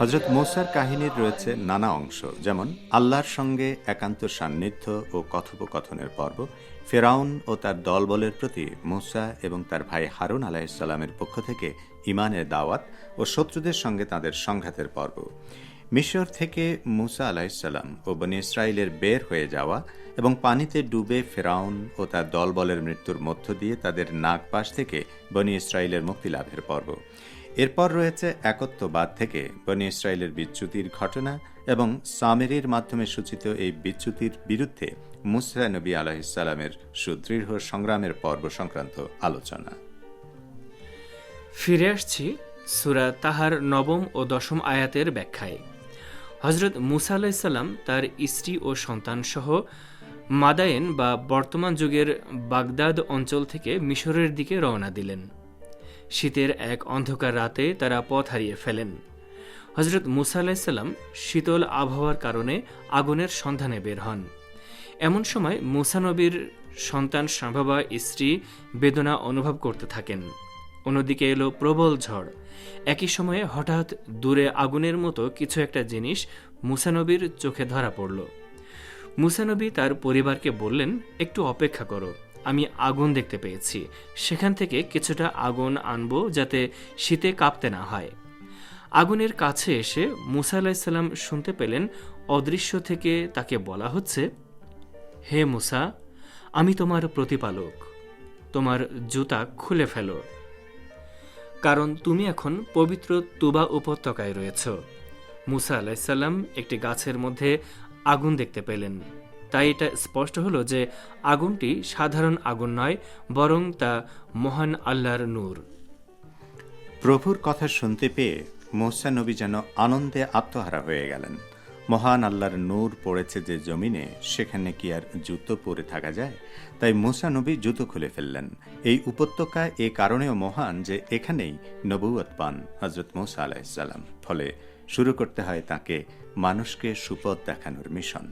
হজরত মূসার কাহিনীর রয়েছে নানা অংশ, যেমন আল্লাহর সঙ্গে একান্ত সান্নিধ্য ও কথোপকথনের পর্ব, ফেরাউন ও তার দলবলের প্রতি মূসা এবং তার ভাই হারুন আলাইহিসসালামের পক্ষ থেকে ঈমানের দাওয়াত ও শত্রুদের সঙ্গে তাদের সংঘাতের পর্ব, মিশর থেকে মূসা আলাইহিসসালাম ও বনী ইসরাইলের বের হয়ে যাওয়া এবং পানিতে ডুবে ফেরাউন ও তার দলবলের মৃত্যুর মধ্য দিয়ে তাদের নাগপাশ থেকে বনী ইসরাইলের মুক্তি লাভের পর্ব। এরপর রয়েছে একত্ববাদ থেকে বনী ইসরাইলের বিচ্যুতির ঘটনা এবং সামেরির মাধ্যমে সূচিত এই বিচ্যুতির বিরুদ্ধে মূসা নবী আলাইহিসসালামের সুদৃঢ় সংগ্রামের পর্ব সংক্রান্ত আলোচনা। ফিরে আসছি সূরা তাহার নবম ও দশম আয়াতের ব্যাখ্যায়। হজরত মূসা আলাইহিসসালাম তার স্ত্রী ও সন্তানসহ মাদায়েন বা বর্তমান যুগের বাগদাদ অঞ্চল থেকে মিশরের দিকে রওনা দিলেন। শীতের এক অন্ধকার রাতে তারা পথ হারিয়ে ফেলেন। হজরত মূসা আলাইহিসসালাম শীতল আবহাওয়ার কারণে আগুনের সন্ধানে বের হন। এমন সময় মূসা নবীর সন্তান সম্ভবা স্ত্রী বেদনা অনুভব করতে থাকেন। অন্যদিকে এলো প্রবল ঝড়। একই সময়ে হঠাৎ দূরে আগুনের মতো কিছু একটা জিনিস মূসা নবীর চোখে ধরা পড়ল। মূসা নবী তার পরিবারকে বললেন, একটু অপেক্ষা করো, আমি আগুন দেখতে পেয়েছি, সেখান থেকে কিছুটা আগুন আনবো যাতে শীতে কাঁপতে না হয়। আগুনের কাছে এসে মূসা আলাইহিসসালাম শুনতে পেলেন অদৃশ্য থেকে তাকে বলা হচ্ছে, হে মূসা, আমি তোমার প্রতিপালক, তোমার জুতা খুলে ফেলো, কারণ তুমি এখন পবিত্র তুবা উপত্যকায় রয়েছ। মূসা আলাইহিসসালাম একটি গাছের মধ্যে আগুন দেখতে পেলেন। তাই এটা স্পষ্ট হলো যে আগুনটি সাধারণ আগুন নয়, বরং তা মহান আল্লাহর নূর। প্রভুর কথা শুনতে পেয়ে মূসা নবী যেন আনন্দে আত্মহারা হয়ে গেলেন। মহান আল্লাহর নূর পড়েছে যে জমিনে, সেখানে কি আর জুতো পরে থাকা যায়? তাই মূসা নবী জুতো খুলে ফেললেন। এই উপত্যকা এ কারণেও মহান যে এখানেই নবুয়ত পান হজরত মূসা আলাইহিসসালাম। ফলে শুরু করতে হয় তাকে মানুষকে সুপথ দেখানোর মিশন।